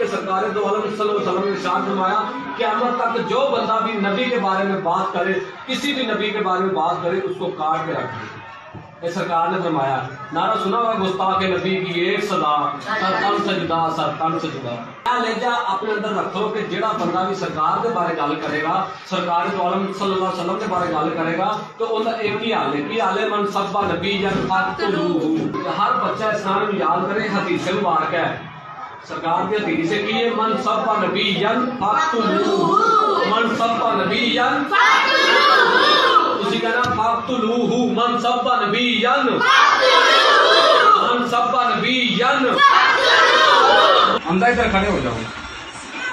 کہ سرکار دو عالم صلی اللہ علیہ وسلم نے ارشاد فرمایا قیامت تک جو بندہ بھی نبی کے بارے میں بات کرے، کسی بھی نبی کے بارے میں بات کرے، اس کو کاٹ کے رکھے۔ یہ سرکار نے فرمایا، نعرہ سنا ہوگا گستاخ نبی کی ایک سزا، سر تن سجدہ، سر تن سجدہ۔ کیا لہجہ اپنے اندر رکھو کہ جڑا بندہ بھی سرکار کے بارے گل کرے گا، سرکار دو عالم صلی اللہ علیہ وسلم کے بارے گل کرے گا، تو ان کا ایک ہی حال ہے، کی حال ہے، من سب نبی فاقتلوہ۔ ہر بچہ اسلام میں یاد کرے، حدیث مبارک ہے، سرکار کی حدیث ہے کہ یہ من سب نبی فاقتلوہ، من سب نبی اسی کہنا فاقتلوہ، من سب نبی من سب نبی۔ حمزہ ادھر کھڑے ہو جاؤ،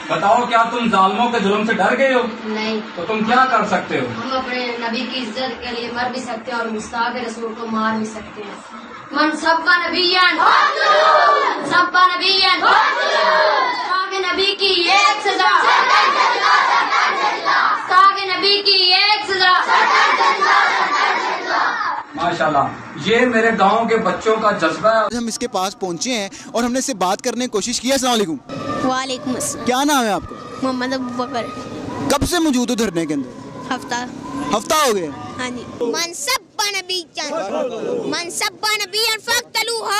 بتاؤ کیا تم ظالموں کے ظلم سے ڈر گئے ہو؟ نہیں۔ تو تم کیا کر سکتے ہو؟ ہم اپنے نبی کی عزت کے لیے مر بھی سکتے ہیں اور گستاخ رسول کو مار بھی سکتے ہیں۔ من سبا نبیان سبا نبیان، گستاخ نبی کی ایک سزا، گستاخ نبی کی ایک سزا۔ ماشاءاللہ، یہ میرے گاؤں کے بچوں کا جذبہ ہے۔ ہم اس کے پاس پہنچے ہیں اور ہم نے اس سے بات کرنے کی کوشش کی ہے۔ السلام علیکم۔ وعلیکم السلام۔ کیا نام ہے آپ کا؟ محمد ابو بکر۔ کب سے موجود ہو دھرنے کے اندر؟ ہفتہ ہو گیا؟ ہاں جی۔ منصب نبی منصب نبی فاقتلوہ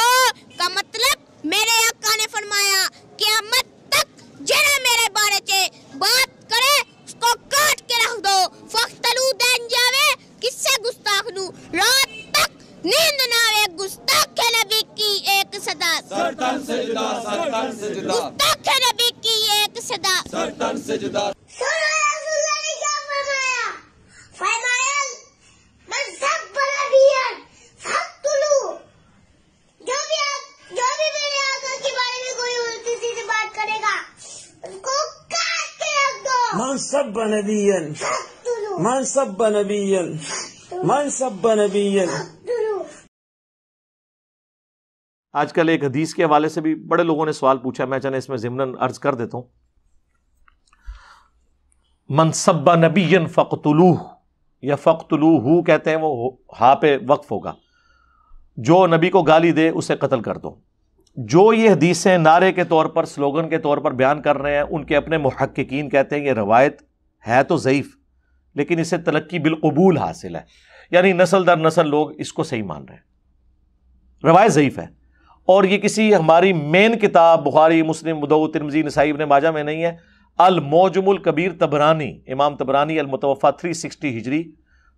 کا مطلب میرے آقا نے فرمایا قیامت تک جڑا میرے بارے چ بات کرے اس کو کاٹ کے رکھ دو۔ فاقتلو دین جاوے کس سے گستاخ نو، رات تک نیند نہ آوے گستاخ نبی کی ایک صدا، سر تن سجدہ، سر تن سجدہ، گستاخ نبی کی ایک صدا، سر تن سجدہ۔ من سب نبیا من سب نبیا من سب نبیا۔ آج کل ایک حدیث کے حوالے سے بھی بڑے لوگوں نے سوال پوچھا، میں چاہے اس میں ضمناً عرض کر دیتا ہوں۔ من سب نبیا فقتلوہ یا فقتلوہ کہتے ہیں، وہ ہاں پہ وقف ہوگا، جو نبی کو گالی دے اسے قتل کر دو۔ جو یہ حدیثیں نعرے کے طور پر، سلوگن کے طور پر بیان کر رہے ہیں، ان کے اپنے محققین کہتے ہیں یہ روایت ہے تو ضعیف، لیکن اسے تلقی بالقبول حاصل ہے، یعنی نسل در نسل لوگ اس کو صحیح مان رہے ہیں۔ روایت ضعیف ہے، اور یہ کسی ہماری مین کتاب بخاری، مسلم، ابو داؤد، ترمذی، نسائی، ابن ماجہ میں نہیں ہے۔ المعجم الکبیر طبرانی، امام طبرانی المتوفی 360 ہجری،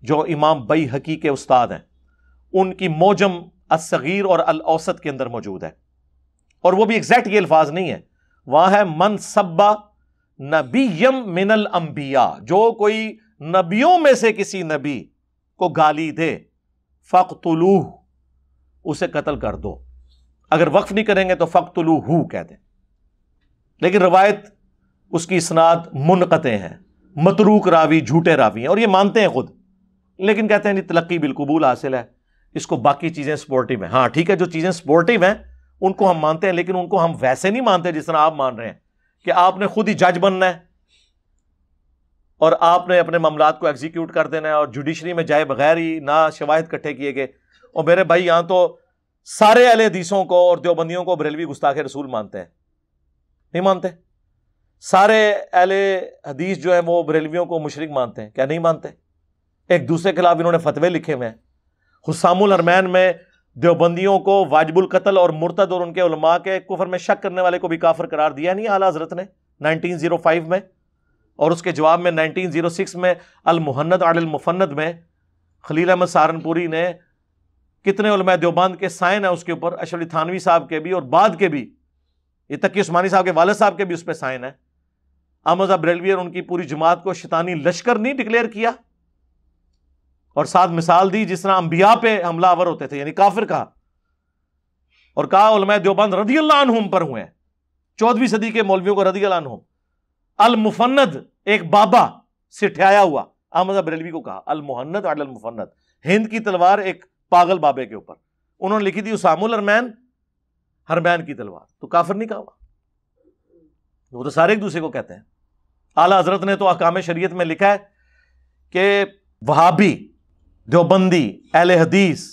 جو امام بیہقی کے استاد ہیں، ان کی معجم الصغیر اور الاوسط کے اندر موجود ہے، اور وہ بھی ایگزیکٹ یہ الفاظ نہیں ہے، وہاں ہے من سبا نبیم من الانبیاء، جو کوئی نبیوں میں سے کسی نبی کو گالی دے فقتلوہ، اسے قتل کر دو۔ اگر وقف نہیں کریں گے تو فقتلوہ کہہ دیں، لیکن روایت اس کی اسناد منقطع ہیں، متروک راوی، جھوٹے راوی ہیں، اور یہ مانتے ہیں خود، لیکن کہتے ہیں نہیں تلقی بالقبول حاصل ہے، اس کو باقی چیزیں سپورٹیو ہیں۔ ہاں ٹھیک ہے، جو چیزیں سپورٹیو ہیں ان کو ہم مانتے ہیں، لیکن ان کو ہم ویسے نہیں مانتے جس طرح آپ مان رہے ہیں کہ آپ نے خود ہی جج بننا ہے اور آپ نے اپنے معاملات کو ایگزیکیوٹ کر دینا ہے، اور جوڈیشری میں جائے بغیر ہی نہ شواہد کٹھے کیے گئے۔ اور میرے بھائی یہاں تو سارے اہل حدیثوں کو اور دیوبندیوں کو بریلوی گستاخ رسول مانتے ہیں، نہیں مانتے؟ سارے اہل حدیث جو ہیں وہ بریلویوں کو مشرک مانتے ہیں، کیا نہیں مانتے؟ ایک دوسرے کے خلاف انہوں نے فتوے لکھے ہوئے ہیں۔ حسام الحرمین میں دیوبندیوں کو واجب القتل اور مرتد اور ان کے علماء کے کفر میں شک کرنے والے کو بھی کافر قرار دیا نہیں اعلیٰ حضرت نے 1905 میں، اور اس کے جواب میں 1906 میں المہند علی المفند میں خلیل احمد سہارنپوری نے کتنے علماء دیوبند کے سائن ہیں اس کے اوپر، اشرف علی تھانوی صاحب کے بھی اور بعد کے بھی، یہ تقی عثمانی صاحب کے والد صاحب کے بھی اس پہ سائن ہے۔ احمد صاحب بریلوی اور ان کی پوری جماعت کو شیطانی لشکر نہیں ڈکلیئر کیا، اور ساتھ مثال دی جس طرح انبیاء پہ حملہ آور ہوتے تھے، یعنی کافر کہا، اور کہا علماء دیوبند رضی اللہ عنہم پر ہوئے ہیں، 14ویں صدی کے مولویوں کو رضی اللہ عنہم۔ المفند ایک بابا سٹھایا ہوا، احمد صاحب بریلوی کو کہا المہند علی المفند، ہند کی تلوار ایک پاگل بابے کے اوپر، انہوں نے لکھی تھی اسام الحرمین، حرمین کی تلوار، تو کافر نہیں کہا ہوا، وہ تو سارے ایک دوسرے کو کہتے ہیں۔ اعلیٰ حضرت نے تو احکام شریعت میں لکھا ہے کہ وہابی، دیوبندی، اہل حدیث،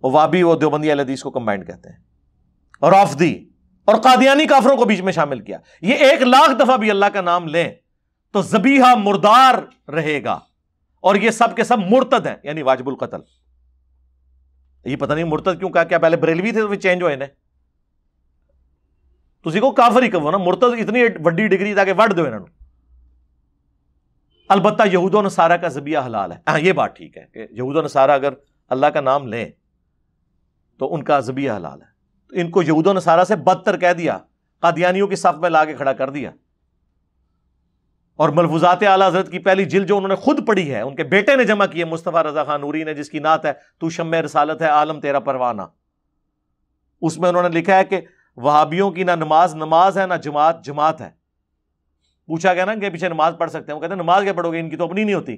اور وہابی و دیوبندی اہل حدیث کو کمبائنڈ کہتے ہیں، اور رافضی اور قادیانی کافروں کو بیچ میں شامل کیا. یہ 1,00,000 دفعہ بھی اللہ کا نام لیں تو ذبیحہ مردار رہے گا, اور یہ سب کے سب مرتد ہیں, یعنی واجب القتل. یہ پتہ نہیں مرتد کیوں کہا, کیا پہلے بریلوی تھے تو پھر چینج ہوئے نے؟ تسی کو کافر ہی کہو نا, مرتد اتنی وڈی ڈگری تاکہ وڈ دو انہوں. البتہ یہود و نصارہ کا ذبیحہ حلال ہے. ہاں یہ بات ٹھیک ہے کہ یہود و نصارہ اگر اللہ کا نام لیں تو ان کا ذبیحہ حلال ہے. تو ان کو یہود و نصارہ سے بدتر کہہ دیا, قادیانیوں کی صف میں لا کے کھڑا کر دیا. اور ملفوظات اعلیٰ حضرت کی پہلی جلد جو انہوں نے خود پڑھی ہے, ان کے بیٹے نے جمع کی ہے, مصطفیٰ رضا خان نوری نے, جس کی نعت ہے تو شمع رسالت ہے عالم تیرا پروانہ, اس میں انہوں نے لکھا ہے کہ وہابیوں کی نہ نماز نماز ہے, نہ جماعت جماعت ہے. پوچھا گیا نا کہ پیچھے نماز پڑھ سکتے ہیں, وہ کہتے ہیں نماز کیا پڑھو گے, ان کی تو اپنی نہیں ہوتی.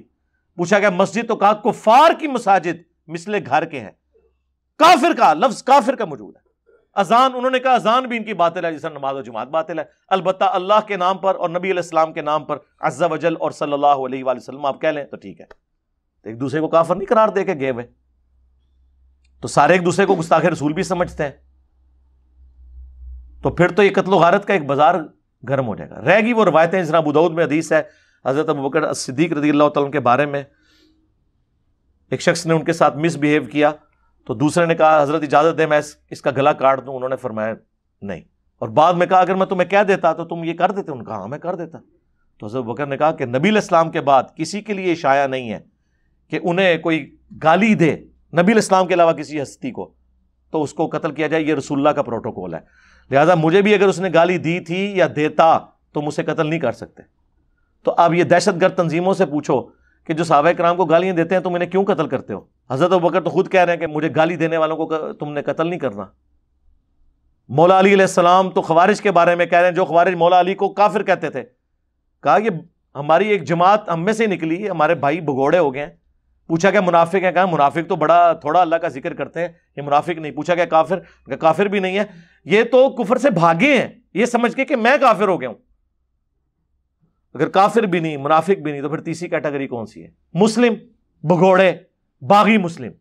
پوچھا گیا مسجد, تو کہا کفار کی مساجد مثل گھر کے ہیں. کافر کا لفظ کافر کا موجود ہے. اذان, انہوں نے کہا اذان بھی ان کی باطل ہے جس طرح نماز و جماعت باطل ہے. البتہ اللہ کے نام پر اور نبی علیہ السلام کے نام پر عز و جل اور صلی اللہ علیہ وآلہ وسلم آپ کہہ لیں تو ٹھیک ہے. تو ایک دوسرے کو کافر نہیں قرار دے کے گئے ہوئے, تو سارے ایک دوسرے کو گستاخ رسول بھی سمجھتے ہیں. تو پھر تو یہ قتل و غارت کا ایک بازار گرم ہو جائے گا. رہ گی وہ روایتیں, جس طرح ابو داؤد میں حدیث ہے حضرت ابوبکر صدیق رضی اللہ تعالیٰ کے بارے میں, ایک شخص نے ان کے ساتھ مس بہیو کیا تو دوسرے نے کہا حضرت اجازت دے میں اس کا گلا کاٹ دوں. انہوں نے فرمایا نہیں, اور بعد میں کہا اگر میں تمہیں کہہ دیتا تو تم یہ کر دیتے. انہوں نے کہا ہاں میں کر دیتا. تو حضرت ابوبکر نے کہا کہ نبی علیہ السلام کے بعد کسی کے لیے شایع نہیں ہے کہ انہیں کوئی گالی دے نبی علیہ السلام کے علاوہ کسی ہستی کو تو اس کو قتل کیا جائے. یہ رسول اللہ کا پروٹوکول ہے. لہٰذا مجھے بھی اگر اس نے گالی دی تھی یا دیتا تو مجھ سے قتل نہیں کر سکتے. تو اب یہ دہشت گرد تنظیموں سے پوچھو کہ جو صحابہ کرام کو گالیاں دیتے ہیں تم انہیں کیوں قتل کرتے ہو؟ حضرت ابوبکر تو خود کہہ رہے ہیں کہ مجھے گالی دینے والوں کو تم نے قتل نہیں کرنا. مولا علی علیہ السلام تو خوارج کے بارے میں کہہ رہے ہیں, جو خوارج مولا علی کو کافر کہتے تھے, کہا یہ ہماری ایک جماعت ہم میں سے نکلی, ہمارے بھائی بھگوڑے ہو گئے ہیں. پوچھا کہ منافق ہے, کہا منافق تو بڑا تھوڑا اللہ کا ذکر کرتے ہیں, یہ منافق نہیں. پوچھا کہ کافر, کہ کافر بھی نہیں ہے, یہ تو کفر سے بھاگے ہیں یہ سمجھ کے کہ میں کافر ہو گیا ہوں. اگر کافر بھی نہیں منافق بھی نہیں تو پھر تیسری کیٹیگری کون سی ہے؟ مسلم, بھگوڑے, باغی مسلم.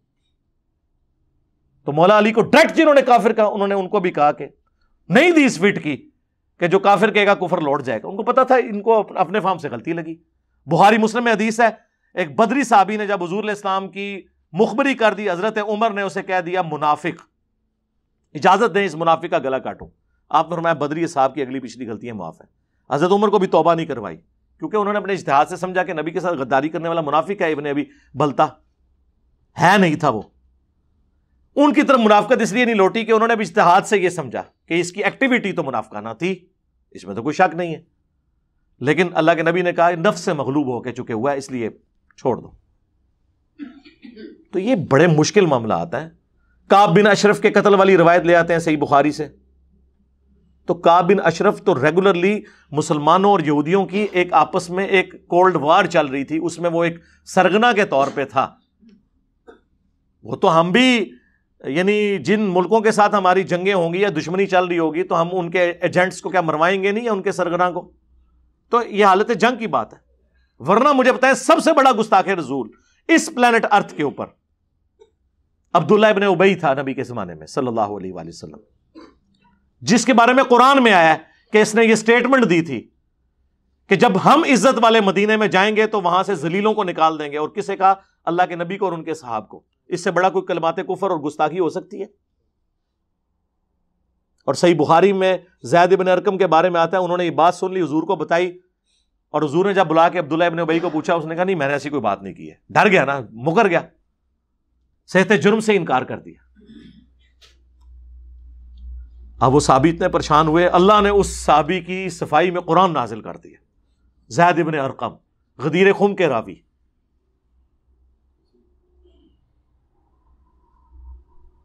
تو مولا علی کو ڈائریکٹ جنہوں نے کافر کہا انہوں نے ان کو بھی کہا کہ نہیں دی اس فٹ کی کہ جو کافر کہے گا کفر لوٹ جائے گا. ان کو پتا تھا, ان کو اپنے فام سے غلطی لگی. بخاری مسلم میں حدیث ہے, ایک بدری صحابی نے جب حضور علیہ السلام کی مخبری کر دی, حضرت عمر نے اسے کہہ دیا منافق, اجازت دیں اس منافق کا گلا کاٹوں. آپ نے فرمایا بدری صاحب کی اگلی پچھلی غلطیاں معاف ہیں. حضرت عمر کو بھی توبہ نہیں کروائی کیونکہ انہوں نے اپنے اجتہاد سے سمجھا کہ نبی کے ساتھ غداری کرنے والا منافق ہے. ابن ابی بلتا ہے نہیں تھا وہ. ان کی طرف منافقت اس لیے نہیں لوٹی کہ انہوں نے بھی اجتہاد سے یہ سمجھا کہ اس کی ایکٹیویٹی تو منافقانہ تھی, اس میں تو کوئی شک نہیں ہے. لیکن اللہ کے نبی نے کہا نفس سے مغلوب ہو کے چکے ہوا ہے اس لیے چھوڑ دو. تو یہ بڑے مشکل معاملات ہیں. کعب بن اشرف کے قتل والی روایت لے آتے ہیں صحیح بخاری سے. تو کعب بن اشرف تو ریگولرلی مسلمانوں اور یہودیوں کی ایک آپس میں ایک کولڈ وار چل رہی تھی, اس میں وہ ایک سرگنا کے طور پہ تھا. وہ تو ہم بھی یعنی جن ملکوں کے ساتھ ہماری جنگیں ہوں گی یا دشمنی چل رہی ہوگی تو ہم ان کے ایجنٹس کو کیا مروائیں گے نہیں, یا ان کے سرگنا کو؟ تو یہ حالت جنگ کی بات ہے. ورنہ مجھے بتائیں سب سے بڑا گستاخ رسول اس پلانٹ ارتھ کے اوپر عبداللہ ابن ابی تھا نبی کے زمانے میں صلی اللہ علیہ وآلہ وسلم, جس کے بارے میں قرآن میں آیا کہ اس نے یہ سٹیٹمنٹ دی تھی کہ جب ہم عزت والے مدینے میں جائیں گے تو وہاں سے ذلیلوں کو نکال دیں گے. اور کسے کہا؟ اللہ کے نبی کو اور ان کے صحاب کو. اس سے بڑا کوئی کلمات کفر اور گستاخی ہو سکتی ہے؟ اور صحیح بخاری میں زید بن ارقم کے بارے میں آتا ہے, انہوں نے یہ بات سن لی, حضور کو بتائی, اور حضور نے جب بلا کے عبداللہ ابن ابی کو پوچھا, اس نے کہا نہیں میں نے ایسی کوئی بات نہیں کی ہے. ڈر گیا نا, مکر گیا, صحت جرم سے انکار کر دیا. اب وہ صحابی اتنے پریشان ہوئے, اللہ نے اس صحابی کی صفائی میں قرآن نازل کر دیا. زید بن ارقم غدیر خم کے راوی,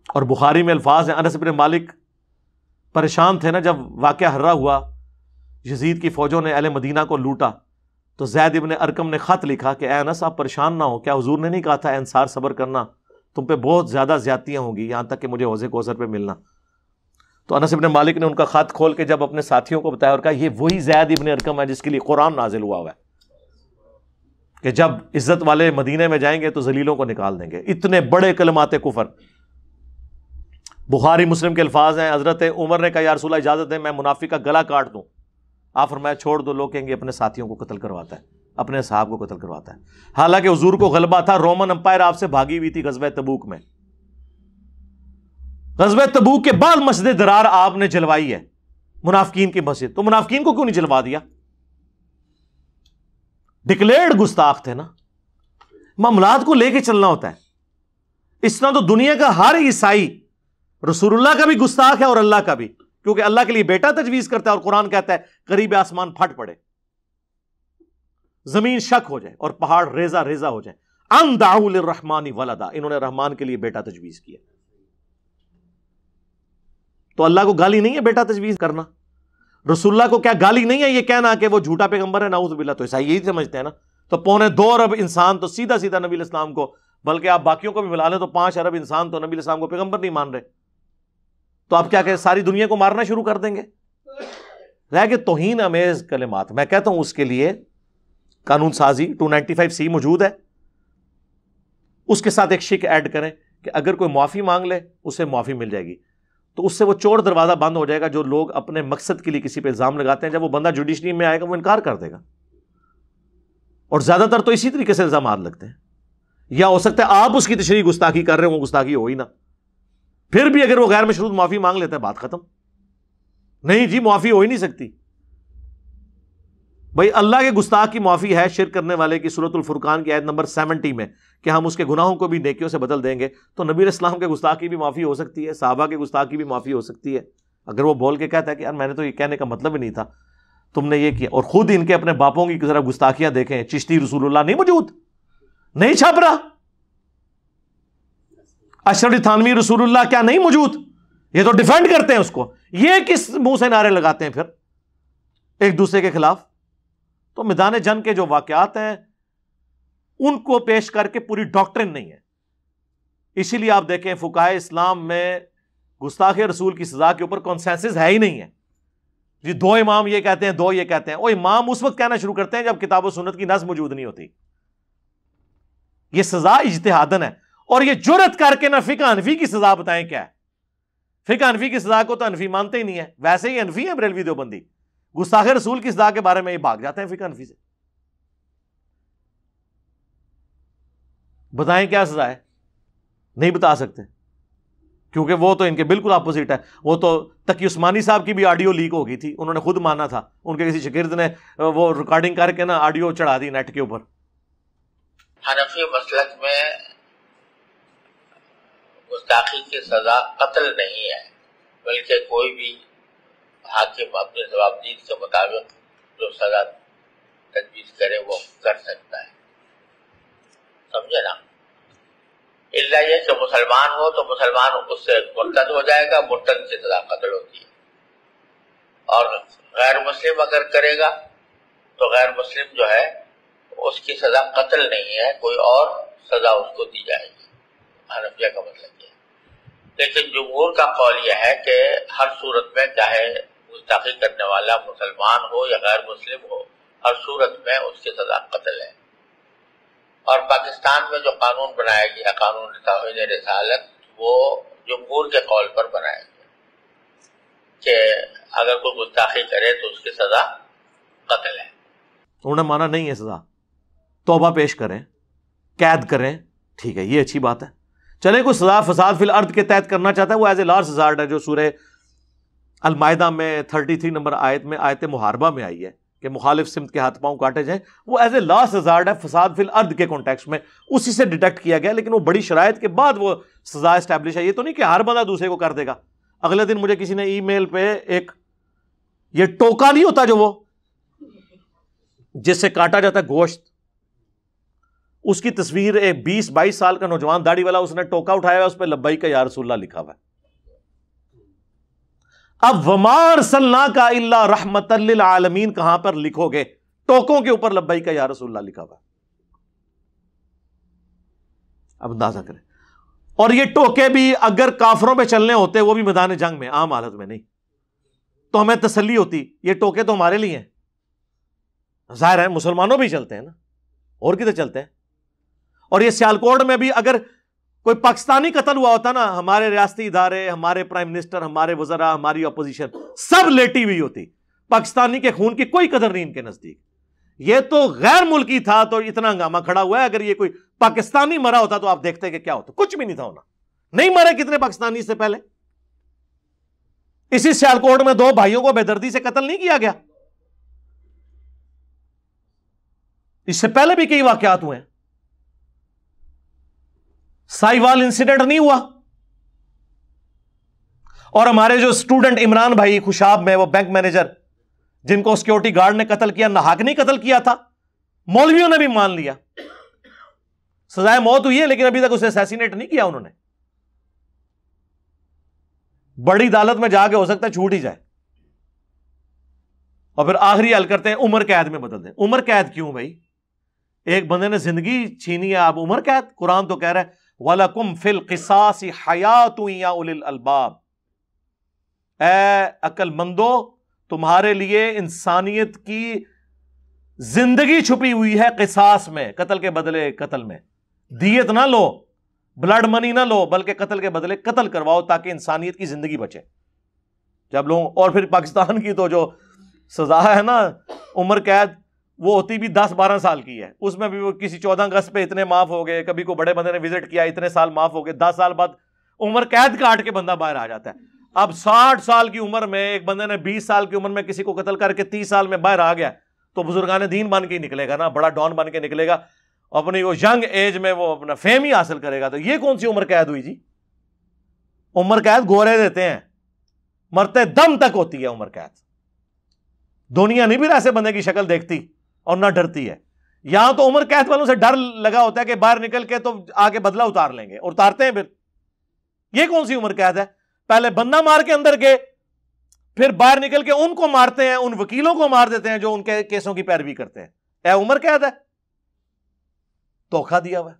اور بخاری میں الفاظ ہیں, انس بن مالک پریشان تھے نا جب واقعہ ہررا ہوا, یزید کی فوجوں نے اہل مدینہ کو لوٹا, تو زید بن ارقم نے خط لکھا کہ اے انس آپ پریشان نہ ہو, کیا حضور نے نہیں کہا تھا اے انصار صبر کرنا, تم پہ بہت زیادہ زیادتیاں ہوں گی یہاں تک کہ مجھے حوض کوثر پہ ملنا. تو انس بن مالک نے ان کا خط کھول کے جب اپنے ساتھیوں کو بتایا اور کہا یہ وہی زید ابن ارقم ہے جس کے لیے قرآن نازل ہوا ہے کہ جب عزت والے مدینے میں جائیں گے تو ذلیلوں کو نکال دیں گے. اتنے بڑے کلمات کفر. بخاری مسلم کے الفاظ ہیں، حضرت عمر نے کہا یا رسول اللہ اجازت دیں میں منافق کا گلا کاٹ دوں. آپ فرمایا چھوڑ دو، لوگ کہیں گے اپنے ساتھیوں کو قتل کرواتا ہے، اپنے اصحاب کو قتل کرواتا ہے. حالانکہ حضور کو غلبہ تھا، رومن امپائر آپ سے بھاگی ہوئی تھی غزوہ تبوک میں. غزوہ تبوک کے بعد مسجد درار آپ نے جلوائی ہے، منافقین کی مسجد. تو منافقین کو کیوں نہیں جلوا دیا؟ ڈکلیئرڈ گستاخ تھے نا. معاملات کو لے کے چلنا ہوتا ہے. اس طرح تو دنیا کا ہر عیسائی رسول اللہ کا بھی گستاخ ہے اور اللہ کا بھی، کیونکہ اللہ کے لیے بیٹا تجویز کرتا ہے اور قرآن کہتا ہے قریب آسمان پھٹ پڑے، زمین شک ہو جائے اور پہاڑ ریزہ ریزہ ہو جائے. ان دعوا للرحمن ولدا، انہوں نے رحمان کے لیے بیٹا تجویز کیا. تو اللہ کو گالی نہیں ہے بیٹا تجویز کرنا؟ رسول اللہ کو کیا گالی نہیں ہے یہ کہنا کہ وہ جھوٹا پیغمبر ہے؟ نعوذ باللہ. تو عیسائی یہی سمجھتے ہیں نا. تو 2.25 ارب انسان تو سیدھا سیدھا نبی الاسلام کو، بلکہ آپ باقیوں کو بھی ملا لیں تو 5 ارب انسان تو نبی الاسلام کو پیغمبر نہیں مان رہے. تو آپ کیا کہ ساری دنیا کو مارنا شروع کر دیں گے؟ رہ کے توہین امیز کلمات. میں کہتا ہوں اس کے لیے قانون سازی 295C موجود ہے، اس کے ساتھ ایک شک ایڈ کریں کہ اگر کوئی معافی مانگ لے اسے معافی مل جائے گی. تو اس سے وہ چور دروازہ بند ہو جائے گا جو لوگ اپنے مقصد کے لیے کسی پہ الزام لگاتے ہیں. جب وہ بندہ جوڈیشری میں آئے گا وہ انکار کر دے گا. اور زیادہ تر تو اسی طریقے سے الزامات لگتے ہیں. یا ہو سکتا ہے آپ اس کی تشریح گستاخی کر رہے ہوں، وہ گستاخی ہو ہی نہ. پھر بھی اگر وہ غیر مشروط معافی مانگ لیتا ہے بات ختم. نہیں جی معافی ہو ہی نہیں سکتی. بھائی اللہ کے گستاخ کی معافی ہے شرک کرنے والے کی سورۃ الفرقان کی آیت نمبر 70 میں کہ ہم اس کے گناہوں کو بھی نیکیوں سے بدل دیں گے. تو نبی علیہ السلام کے گستاخ کی بھی معافی ہو سکتی ہے، صحابہ کے گستاخ کی بھی معافی ہو سکتی ہے. اگر وہ بول کے کہتا ہے کہ یار میں نے تو یہ کہنے کا مطلب ہی نہیں تھا، تم نے یہ کیا. اور خود ان کے اپنے باپوں کی ذرا گستاخیاں دیکھیں. چشتی رسول اللہ نہیں موجود، نہیں چھپ رہا. اشرف تھانوی رسول اللہ کیا نہیں موجود؟ یہ تو ڈیفینڈ کرتے ہیں اس کو. یہ کس منہ سے نعرے لگاتے ہیں پھر ایک دوسرے کے خلاف؟ تو میدان جنگ کے جو واقعات ہیں ان کو پیش کر کے پوری ڈاکٹرن نہیں ہے. اسی لیے آپ دیکھیں فقہائے اسلام میں گستاخ رسول کی سزا کے اوپر کنسنسس ہے ہی نہیں ہے. جی 2 امام یہ کہتے ہیں، 2 یہ کہتے ہیں. وہ امام اس وقت کہنا شروع کرتے ہیں جب کتاب و سنت کی نص موجود نہیں ہوتی. یہ سزا اجتہادن ہے. اور یہ جرت کر کے نہ فقہ حنفی کی سزا بتائیں کیا ہے. فقہ حنفی کی سزا کو تو حنفی مانتے ہی نہیں ہے. ویسے ہی حنفی ہے بریلوی دیوبندی، گستاخ رسول کی سزا کے بارے میں یہ بھاگ جاتے ہیں فقہ حنفی سے. بتائیں کیا سزا ہے؟ نہیں بتا سکتے، کیونکہ وہ تو ان کے بالکل اپوزٹ ہے. وہ تو تقی عثمانی صاحب کی بھی آڈیو لیک ہو گئی تھی، انہوں نے خود مانا تھا. ان کے کسی شاگرد نے وہ ریکارڈنگ کر کے نا آڈیو چڑھا دی نیٹ کے اوپر. حنفی مسلک میں گستاخی کی سزا قتل نہیں ہے، بلکہ کوئی بھی حاکم اپنے ضوابطین کے مطابق جو سزا تجویز کرے وہ کر سکتا ہے. سمجھے نا؟ الا یہ کہ مسلمان ہو تو مسلمان اس سے مرتد ہو جائے گا، مرتد کی سزا قتل ہوتی ہے. اور غیر مسلم اگر کرے گا تو غیر مسلم جو ہے اس کی سزا قتل نہیں ہے، کوئی اور سزا اس کو دی جائے گی. حنفیہ کا مطلب یہ ہے. لیکن جمہور کا قول یہ ہے کہ ہر صورت میں چاہے گستاخی کرنے والا مسلمان ہو یا غیر مسلم ہو، ہر صورت میں اس کی سزا قتل ہے. اور پاکستان میں جو قانون بنایا گیا قانون توہین رسالت، وہ جمہور کے قول پر بنایا گیا کہ اگر کوئی گستاخی کرے تو اس کی سزا قتل ہے. انہوں نے مانا نہیں ہے سزا، توبہ پیش کریں، قید کریں، ٹھیک ہے یہ اچھی بات ہے. چلے کوئی سزا فساد فی الارض کے تحت کرنا چاہتا ہے وہ ایز اے لارج ہزارڈ ہے، جو سورہ المائدہ میں 33 نمبر آیت میں آیت محاربہ میں آئی ہے کہ مخالف سمت کے ہاتھ پاؤں کاٹے جائیں. وہ ایز اے لاسٹ ہزارڈ ہے فساد فی الارض کے کانٹیکسٹ میں، اسی سے ڈیٹیکٹ کیا گیا. لیکن وہ بڑی شرائط کے بعد وہ سزا اسٹیبلش ہے. یہ تو نہیں کہ ہر بندہ دوسرے کو کر دے گا. اگلے دن مجھے کسی نے ای میل پہ ایک یہ ٹوکا نہیں ہوتا جو وہ جس سے کاٹا جاتا ہے گوشت، اس کی تصویر ایک 20-22 سال کا نوجوان داڑھی والا، اس نے ٹوکا اٹھایا، اس پہ لبیک یا رسول اللہ لکھا ہوا ہے. اب وما ارسلناک الا رحمۃ للعالمین کہاں پر لکھو گے؟ ٹوکوں کے اوپر لبیک یا رسول اللہ لکھا ہوا ہے. اب اندازہ کریں. اور یہ ٹوکے بھی اگر کافروں پہ چلنے ہوتے، وہ بھی میدان جنگ میں، عام حالت میں نہیں، تو ہمیں تسلی ہوتی یہ ٹوکے تو ہمارے لیے ہیں. ظاہر ہے مسلمانوں بھی چلتے ہیں نا، اور کدھر چلتے ہیں. اور یہ سیالکوٹ میں بھی اگر کوئی پاکستانی قتل ہوا ہوتا نا، ہمارے ریاستی ادارے، ہمارے پرائم منسٹر، ہمارے وزراء، ہماری اپوزیشن سب لیٹی ہوئی ہوتی. پاکستانی کے خون کی کوئی قدر نہیں ان کے نزدیک. یہ تو غیر ملکی تھا تو اتنا ہنگامہ کھڑا ہوا ہے. اگر یہ کوئی پاکستانی مرا ہوتا تو آپ دیکھتے کہ کیا ہوتا. کچھ بھی نہیں تھا ہونا. نہیں مرے کتنے پاکستانی اس سے پہلے؟ اسی سیالکوٹ میں 2 بھائیوں کو بے دردی سے قتل نہیں کیا گیا؟ اس سے پہلے بھی کئی واقعات ہوئے ہیں. سائیوال انسیڈنٹ نہیں ہوا؟ اور ہمارے جو اسٹوڈنٹ عمران بھائی خوشاب میں، وہ بینک مینیجر جن کو سیکورٹی گارڈ نے قتل کیا، ناحق نہیں قتل کیا تھا، مولویوں نے بھی مان لیا، سزائے موت ہوئی ہے لیکن ابھی تک اسے اسیسینیٹ نہیں کیا انہوں نے. بڑی عدالت میں جا کے ہو سکتا ہے چھوٹ ہی جائے، اور پھر آخری حل کرتے ہیں عمر قید میں بدل دیں. عمر قید کیوں بھائی؟ ایک بندے نے زندگی چھینی ہے، آپ عمر قید؟ قرآن تو کہہ رہا ہے وَلَكُمْ فِي الْقِصَاصِ حَيَاةٌ يَا أُولِي الْأَلْبَابِ. اے عقل مندو، تمہارے لیے انسانیت کی زندگی چھپی ہوئی ہے قصاص میں، قتل کے بدلے قتل میں. دیت نہ لو، بلڈ منی نہ لو، بلکہ قتل کے بدلے قتل کرواؤ تاکہ انسانیت کی زندگی بچے. جب لوگ، اور پھر پاکستان کی تو جو سزا ہے نا عمر قید، وہ ہوتی بھی 10-12 سال کی ہے. اس میں بھی وہ کسی 14 اگست پہ اتنے معاف ہو گئے، کبھی کو بڑے بندے نے وزٹ کیا اتنے سال معاف ہو گئے، 10 سال بعد عمر قید کاٹ کے بندہ باہر آ جاتا ہے. اب 60 سال کی عمر میں ایک بندے نے 20 سال کی عمر میں کسی کو قتل کر کے 30 سال میں باہر آ گیا تو بزرگان دین بن کے ہی نکلے گا نا، بڑا ڈان بن کے نکلے گا، اپنی وہ ینگ ایج میں وہ اپنا فیم ہی حاصل کرے گا. تو یہ کون سی عمر قید ہوئی جی؟ عمر قید گورے دیتے ہیں، مرتے دم تک ہوتی ہے عمر قید. دنیا نہیں بھی ایسے بندے کی شکل دیکھتی اور نہ ڈرتی ہے. یہاں تو عمر قید والوں سے ڈر لگا ہوتا ہے کہ باہر نکل کے تو آگے بدلہ اتار لیں گے، اور اتارتے ہیں. پھر یہ کون سی عمر قید ہے؟ پہلے بندہ مار کے اندر گئے، پھر باہر نکل کے ان کو مارتے ہیں، ان وکیلوں کو مار دیتے ہیں جو ان کے کیسوں کی پیروی کرتے ہیں. اے عمر قید ہے؟ دھوکہ دیا ہوا ہے.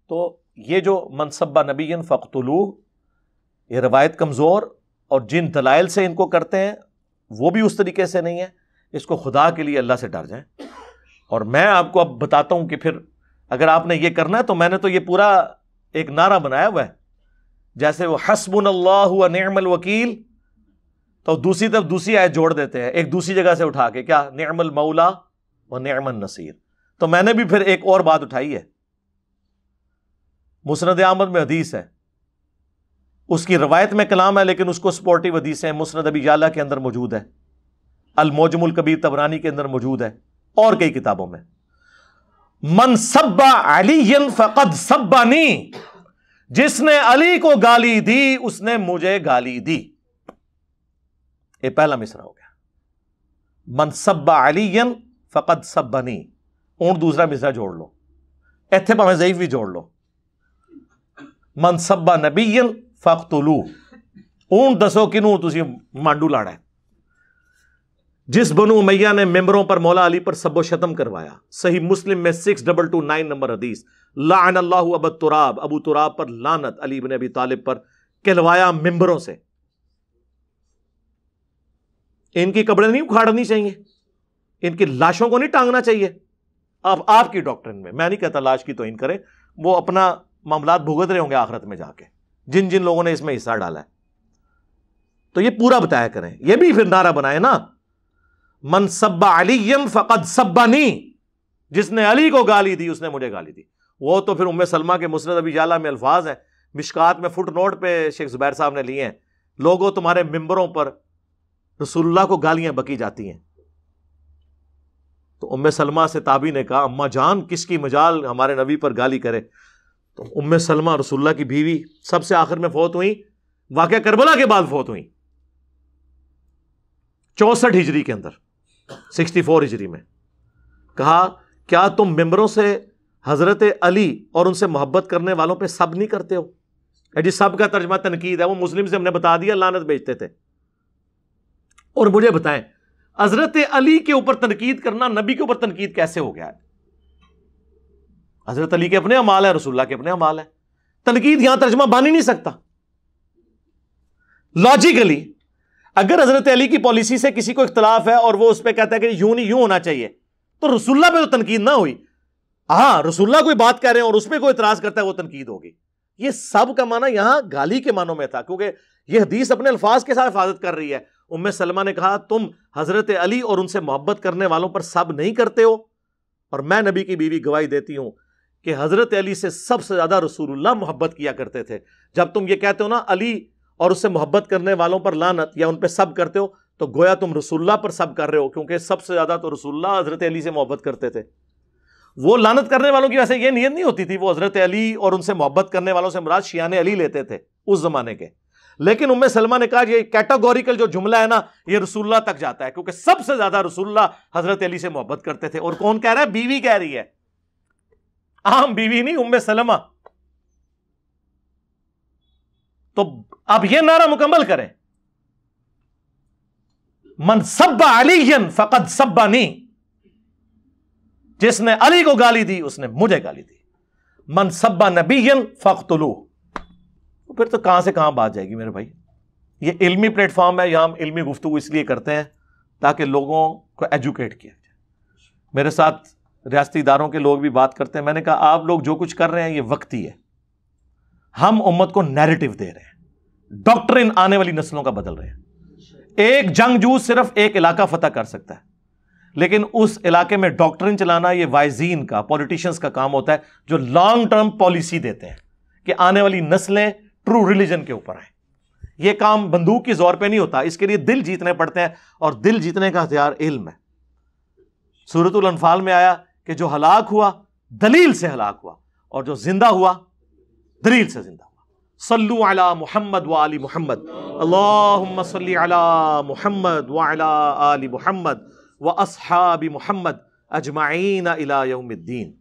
تو یہ جو منصبہ نبی فقتلوہ، یہ روایت کمزور، اور جن دلائل سے ان کو کرتے ہیں وہ بھی اس طریقے سے نہیں ہے. اس کو خدا کے لیے اللہ سے ڈر جائیں. اور میں آپ کو اب بتاتا ہوں کہ پھر اگر آپ نے یہ کرنا ہے تو میں نے تو یہ پورا ایک نعرہ بنایا ہوا ہے، جیسے وہ حسبنا اللہ و نعم الوکیل، تو دوسری طرف دوسری آیت جوڑ دیتے ہیں ایک دوسری جگہ سے اٹھا کے، کیا؟ نعم المولا و نعم النصیر. تو میں نے بھی پھر ایک اور بات اٹھائی ہے، مسند احمد میں حدیث ہے، اس کی روایت میں کلام ہے لیکن اس کو سپورٹیو حدیث ہے. مسند ابی یعلا کے اندر موجود ہے، المعجم الکبیر طبرانی کے اندر موجود ہے، اور کئی کتابوں میں. من سب علی فقد سبنی، جس نے علی کو گالی دی اس نے مجھے گالی دی. یہ پہلا مصرع ہو گیا، من سب علی فقد سبنی. اور دوسرا مصرع جوڑ لو، ایتھے پہ ضعیف بھی جوڑ لو، من سب نبی فقتلوہ. اون دسو کنوں تسی مانڈو لاڑا ہے. جس بنو امیہ نے ممبروں پر مولا علی پر سب و شتم کروایا. صحیح مسلم میں 6229 نمبر حدیث. لعن اللہ ابو تراب، ابو تراب پر لعنت، علی بن ابی طالب پر کہلوایا ممبروں سے. ان کی قبریں نہیں اکھاڑنی چاہیے، ان کی لاشوں کو نہیں ٹانگنا چاہیے. آپ کی ڈاکٹرن میں، میں نہیں کہتا لاش کی توہین کریں، وہ اپنا معاملات بھگت رہے ہوں گے آخرت میں جا کے، جن جن لوگوں نے اس میں حصہ ڈالا ہے. تو یہ پورا بتایا کریں. یہ بھی پھر نعرہ بنائے نا، من سب علی فقد سبنی، جس نے علی کو گالی دی اس نے مجھے گالی دی. وہ تو پھر ام سلمہ کے مسند ابی یعلا میں الفاظ ہیں، مشکات میں فٹ نوٹ پہ شیخ زبیر صاحب نے لیے ہیں، لوگوں تمہارے ممبروں پر رسول اللہ کو گالیاں بکی جاتی ہیں. تو ام سلمہ سے تابعی نے کہا اماں جان کس کی مجال ہمارے نبی پر گالی کرے. تو ام سلمہ رسول اللہ کی بیوی سب سے آخر میں فوت ہوئی، واقعہ کربلا کے بعد فوت ہوئی 64 ہجری کے اندر، 64 ہجری میں. کہا کیا تم ممبروں سے حضرت علی اور ان سے محبت کرنے والوں پہ سب نہیں کرتے ہو؟ جی سب کا ترجمہ تنقید ہے، وہ مسلم سے ہم نے بتا دیا لعنت بیچتے تھے. اور مجھے بتائیں حضرت علی کے اوپر تنقید کرنا نبی کے اوپر تنقید کیسے ہو گیا ہے؟ حضرت علی کے اپنے اعمال ہیں، رسول اللہ کے اپنے اعمال ہیں، تنقید یہاں ترجمہ بن ہی نہیں سکتا. لاجیکلی اگر حضرت علی کی پالیسی سے کسی کو اختلاف ہے اور وہ اس پہ کہتا ہے کہ یوں نہیں یوں ہونا چاہیے، تو رسول اللہ پہ تو تنقید نہ ہوئی. ہاں رسول اللہ کوئی بات کہہ رہے ہیں اور اس پہ کوئی اعتراض کرتا ہے وہ تنقید ہوگی. یہ سب کا معنی یہاں گالی کے معنوں میں تھا، کیونکہ یہ حدیث اپنے الفاظ کے ساتھ حفاظت کر رہی ہے. ام سلمہ نے کہا تم حضرت علی اور ان سے محبت کرنے والوں پر سب نہیں کرتے ہو، اور میں نبی کی بیوی گواہی دیتی ہوں کہ حضرت علی سے سب سے زیادہ رسول اللہ محبت کیا کرتے تھے. جب تم یہ کہتے ہو نا علی اور اس سے محبت کرنے والوں پر لعنت یا ان پہ سب کرتے ہو، تو گویا تم رسول اللہ پر سب کر رہے ہو، کیونکہ سب سے زیادہ تو رسول اللہ حضرت علی سے محبت کرتے تھے. وہ لعنت کرنے والوں کی ویسے یہ نیت نہیں ہوتی تھی، وہ حضرت علی اور ان سے محبت کرنے والوں سے مراد شیعان علی لیتے تھے اس زمانے کے. لیکن ام سلمہ نے کہا یہ کیٹاگوریکل جو جملہ ہے نا یہ رسول اللہ تک جاتا ہے، کیونکہ سب سے زیادہ رسول اللہ حضرت علی سے محبت کرتے تھے. اور کون کہہ رہا ہے؟ بیوی کہہ رہی ہے، عام بیوی نہیں، ام سلمہ. تو اب یہ نعرہ مکمل کریں، من سب علی فقد سبنی، جس نے علی کو گالی دی اس نے مجھے گالی دی. من سب نبی فاقتلوہ. پھر تو کہاں سے کہاں بات جائے گی میرے بھائی. یہ علمی پلیٹ فارم ہے، یہاں ہم علمی گفتگو اس لیے کرتے ہیں تاکہ لوگوں کو ایجوکیٹ کیا جائے. میرے ساتھ ریاستی اداروں کے لوگ بھی بات کرتے ہیں، میں نے کہا آپ لوگ جو کچھ کر رہے ہیں یہ وقتی ہے، ہم امت کو نیریٹو دے رہے ہیں، ڈاکٹرن آنے والی نسلوں کا بدل رہے ہیں. ایک جنگجو صرف ایک علاقہ فتح کر سکتا ہے، لیکن اس علاقے میں ڈاکٹرن چلانا یہ وائزین کا، پولیٹیشنز کا کام ہوتا ہے جو لانگ ٹرم پالیسی دیتے ہیں کہ آنے والی نسلیں ٹرو ریلیجن کے اوپر آئیں. یہ کام بندوق کی زور پہ نہیں ہوتا، اس کے لیے دل جیتنے پڑتے ہیں، اور دل جیتنے کا ہتھیار علم ہے. سورۃ الانفال میں آیا کہ جو ہلاک ہوا دلیل سے ہلاک ہوا، اور جو زندہ ہوا دلیل سے زندہ ہوا. صلو علی محمد وآل محمد، اللہم صلی علی محمد وعلی آل محمد واصحاب محمد اجمعین الی یوم الدین.